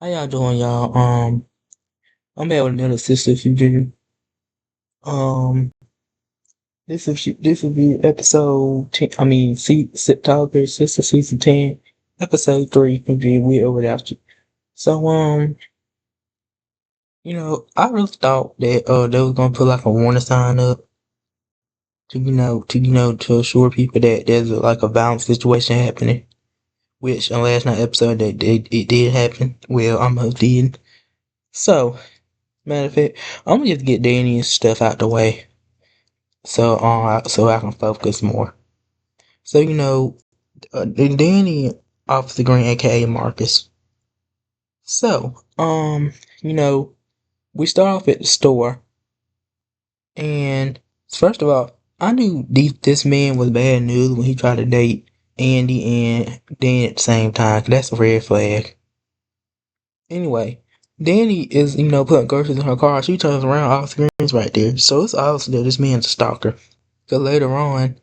How y'all doing, y'all? I'm at with another Sistas review. Um, this will be episode 10. I mean, Talker Sister season 10, episode 3 review. We over after. So, I really thought that they was gonna put like a warning sign up to assure people that there's like a violent situation happening. Which on last night episode it did happen. Well, almost did. So, matter of fact, I'm gonna just get Danny's stuff out the way. So I can focus more. So Danny Officer Green, aka Marcus. So you know, we start off at the store, and first of all, I knew this man was bad news when he tried to date Andy and Danny at the same time. 'Cause that's a red flag. Anyway, Danny is putting groceries in her car. She turns around, Officer Green's right there. So it's obvious that this man's a stalker. Cause later on,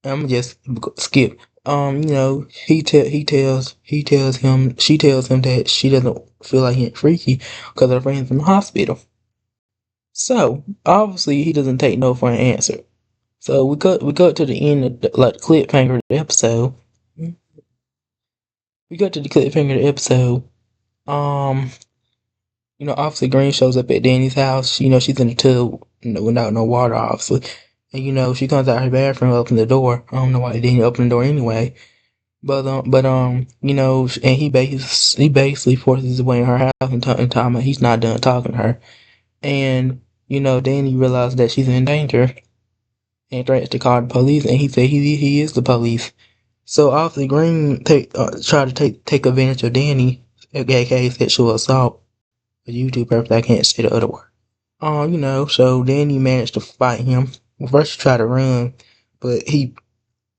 I'm gonna just skip. She tells him that she doesn't feel like he's freaky because her friend's in the hospital. So obviously he doesn't take no for an answer. So we go to the end of the cliffhanger of the episode. We go to the cliffhanger of the episode. Um, Officer Green shows up at Danny's house. She's in the tub, without no water, obviously. And she comes out her bathroom, opens the door. I don't know why Danny opened the door anyway. And he basically forces his way in her house and talking about he's not done talking to her. And, Danny realizes that she's in danger and threatens to call the police, and he said he is the police. So Officer Green try to take advantage of Danny, aka sexual assault. For YouTube purpose, I can't say the other word. So Danny managed to fight him. Well, first he tried to run, but he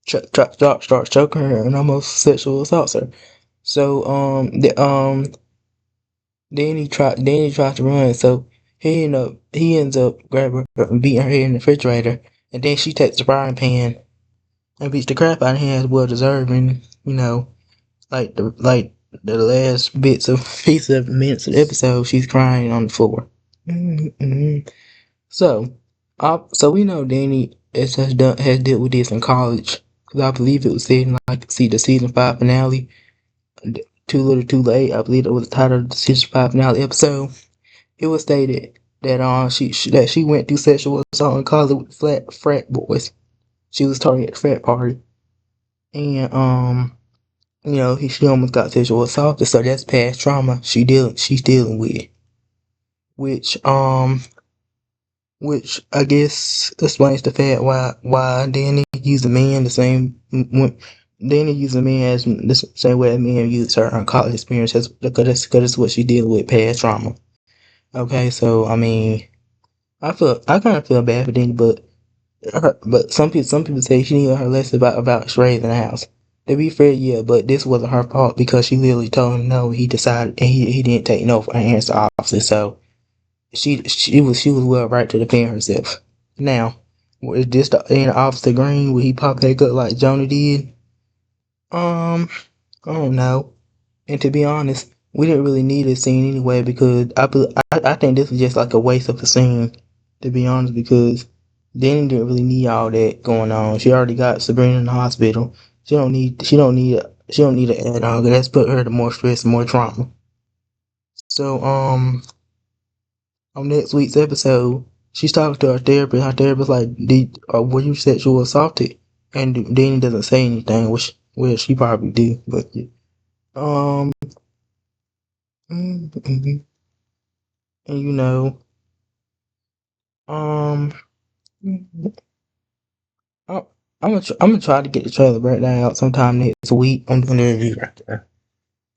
starts choking her and almost sexual assaults her. So Danny tries to run, so he ends up grabbing her and beating her head in the refrigerator, and then she takes the frying pan and beats the crap out of him as well deserving, like the last piece of minutes of the episode, she's crying on the floor. Mm-hmm. So, so we know Danny has dealt with this in college, because I believe it was said in the season 5 finale. Too Little Too Late, I believe that was the title of the season 5 finale episode. It was stated that she went through sexual assault in college with frat boys. She was targeted at the frat party, and she almost got sexual assaulted. So that's past trauma she's dealing with, which which I guess explains the fact why Danny used a man the same when Danny used a man as the same way a man used her on college experience, because that's what she dealing with, past trauma. Okay, so I mean, I kind of feel bad for Danny, but some people say she needed her less about Shrey's in the house. To be fair, yeah, but this wasn't her fault because she literally told him no. He decided, and he didn't take no for an answer, obviously. So she was well right to defend herself. Now, was this the end of Officer Green? Will he pop back up like Jonah did? Um, I don't know. And to be honest, we didn't really need a scene anyway, because I think this was just like a waste of a scene. To be honest, because Danny didn't really need all that going on. She already got Sabrina in the hospital. She don't need to add on. That's put her to more stress, more trauma. So on next week's episode, she's talking to her therapist. Her therapist like, were you sexual assaulted? And Danny doesn't say anything, which well she probably do, but um, mm-hmm. And um, I, I'm gonna try to get the trailer breakdown out sometime next week. I'm doing the review right there.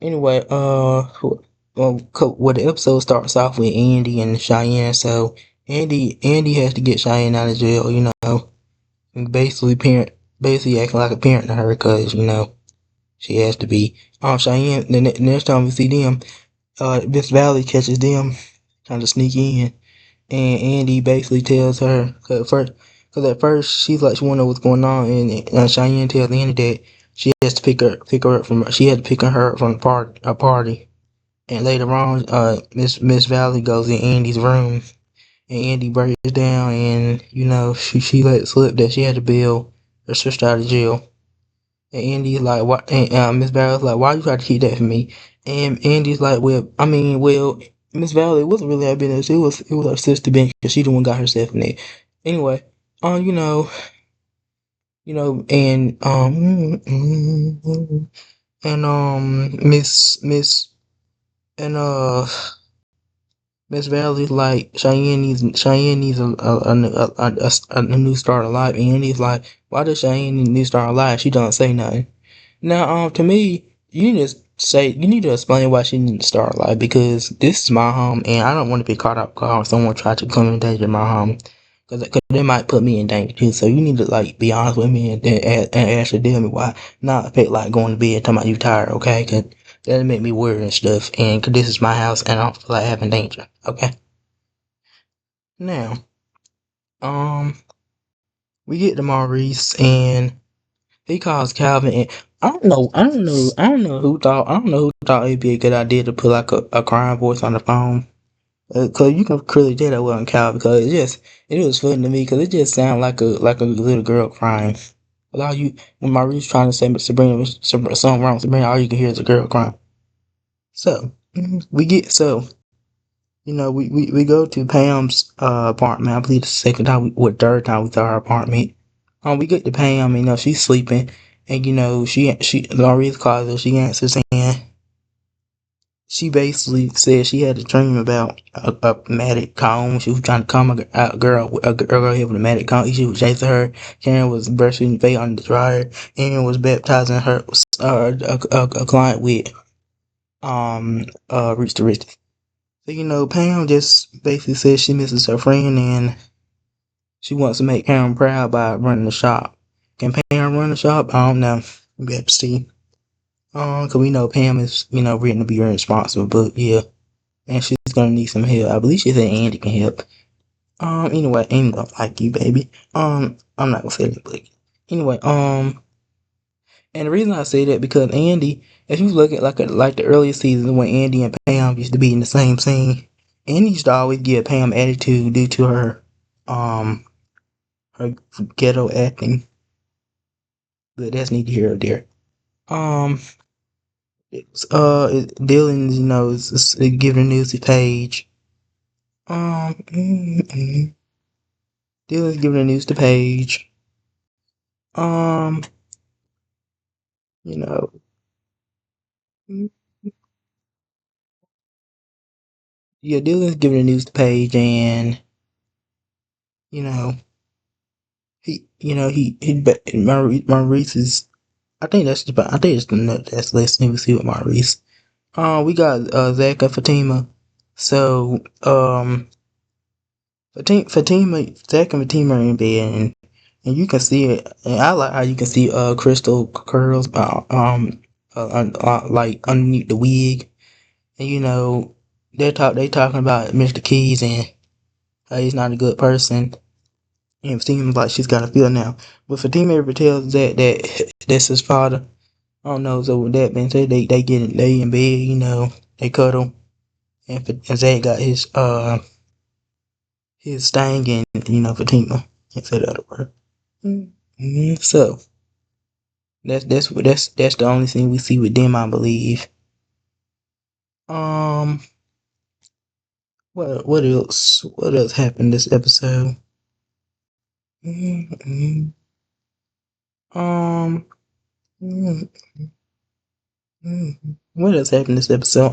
Anyway, the episode starts off with Andy and Cheyenne. So Andy has to get Cheyenne out of jail. And basically acting like a parent to her, because she has to be. Cheyenne. The next time we see them, Miss Valley catches them trying to sneak in, and Andy basically tells her, because at first she's like she wanna know what's going on, and Cheyenne tells Andy that she has to pick her up from the party, And later on, Miss Valley goes in Andy's room, and Andy breaks down, and she let slip that she had to bail her sister out of jail. And Andy's like, "Why?" And Miss Valley's like, "Why you try to keep that from me?" And Andy's like, "Well, Miss Valley, it wasn't really her business. It was her sister business because she the one got herself in it. Anyway, um, you know, and Miss and Miss Valley's like Cheyenne needs a new start of life, and Andy's like, why does Cheyenne need a new start of life? She don't say nothing. Now, to me, you need to explain why she needs to start life because this is my home, and I don't want to be caught up caught someone try to come in danger my home, because they might put me in danger too. So you need to like be honest with me and actually tell me why. Not fake like going to bed talking about you tired, okay? Cause that'll make me worry and stuff. And cause this is my house, and I don't feel like having danger, okay? Now, um, we get to Maurice, and he calls Calvin, and I don't know who thought it'd be a good idea to put like a crying voice on the phone. Cause you can clearly tell that wasn't Calvin, because it was funny to me, cause it just sounded like a little girl crying. All you when Maurice trying to say Sabrina something wrong with Sabrina, all you can hear is a girl crying. So we get so we go to Pam's apartment. I believe the second time or third time we saw her apartment. We get to Pam, she's sleeping, and she Maurice calls her. She answers, and she basically said she had a dream about a matted comb. She was trying to comb a girl here with a matted comb. She was chasing her. Karen was brushing face on the dryer. And was baptizing her a client with Rich to Rich. So Pam just basically says she misses her friend, and she wants to make Karen proud by running the shop. Can Pam run the shop? I don't know. We have to see. Cause we know Pam is written to be irresponsible, but yeah. And she's gonna need some help. I believe she said Andy can help. Anyway, Amy don't like you, baby. I'm not gonna say that, but anyway, and the reason I say that because Andy, if you look at like the earlier seasons when Andy and Pam used to be in the same scene, Andy used to always give Pam attitude due to um, her ghetto acting. But that's neither here or there. Um, Dylan, is giving the news to Paige. Dylan's giving the news to Paige. Um, you know, mm, yeah, Dylan's giving the news to Paige, and you know, Maurice is. I think it's the note that's listening. We see with Maurice. We got Zach and Fatima. So, Zach and Fatima are in bed, and you can see it. And I like how you can see Crystal curls, like underneath the wig, and they talking about Mr. Keys and how he's not a good person. And Fatima like she's got a feel now. But Fatima ever tells that that's his father. I don't know. So with that being said, they in bed, they cuddle, and Zach got his thing, and Fatima can't say the other word. So that's the only thing we see with them, I believe. Um, what else? What else happened this episode? Mm-hmm. Um, what else happened this episode?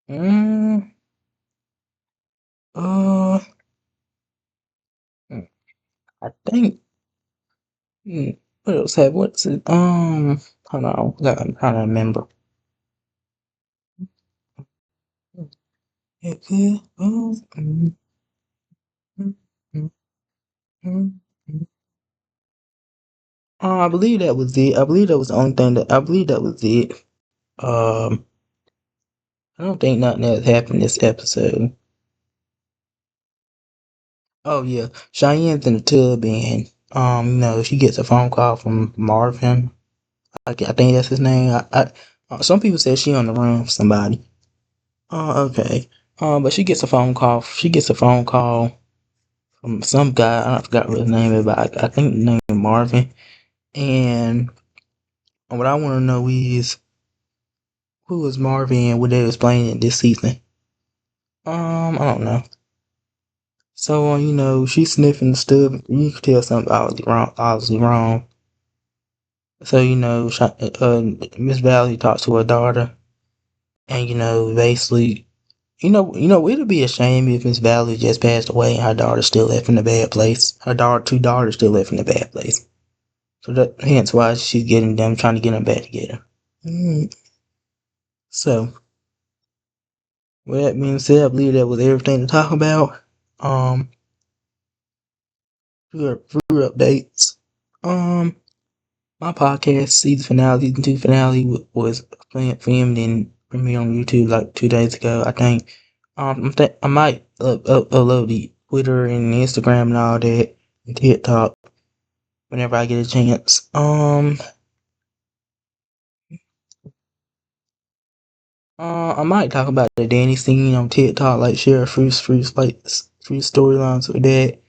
Mm, uh, I think. What else happened? What's it? Hold on. I'm trying to remember. I believe that was it. I believe that was the only thing I believe that was it. Um, I don't think nothing else happened this episode. Oh yeah, Cheyenne's in the tub, and she gets a phone call from Marvin. I think that's his name. Some people say she on the run for somebody. Okay. But she gets a phone call. She gets a phone call from some guy. I forgot what his name is, but I think the name is Marvin. And what I want to know is who is Marvin and what they explain it this season. I don't know. So she's sniffing the stuff. You can tell something obviously wrong. So Miss Valley talks to her daughter, and basically, it'd be a shame if Miss Valley just passed away and her daughter still left in a bad place. Her daughter, two daughters still left in a bad place. So that hence why she's getting them, trying to get them back together. Mm. So with that being said, I believe that was everything to talk about. Um, for updates. Um, my podcast season 2 finale was filmed and premiered on YouTube like 2 days ago. I think. I might upload the Twitter and Instagram and all that, and TikTok whenever I get a chance. I might talk about the Danny scene on TikTok, like share fruits like fruit storylines with that.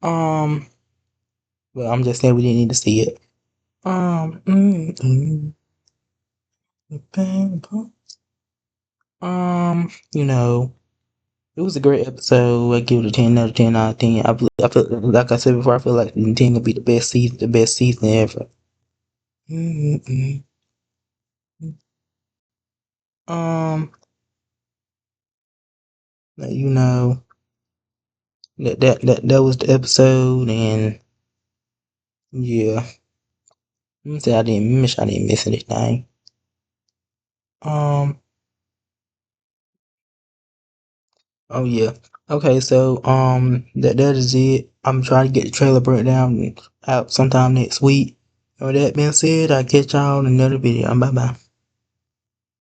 Um, but I'm just saying we didn't need to see it. Um, mm, mm, you know, it was a great episode. I give it a 10 out of 10 out of 10. I feel like I said before. I feel like the 10 will be the best season ever. Mm-mm. Um, you know that was the episode, and yeah, let me say I didn't miss anything. Um, oh yeah, okay, so that is it. I'm trying to get the trailer breakdown out sometime next week. With that being said, I catch y'all in another video. Bye bye.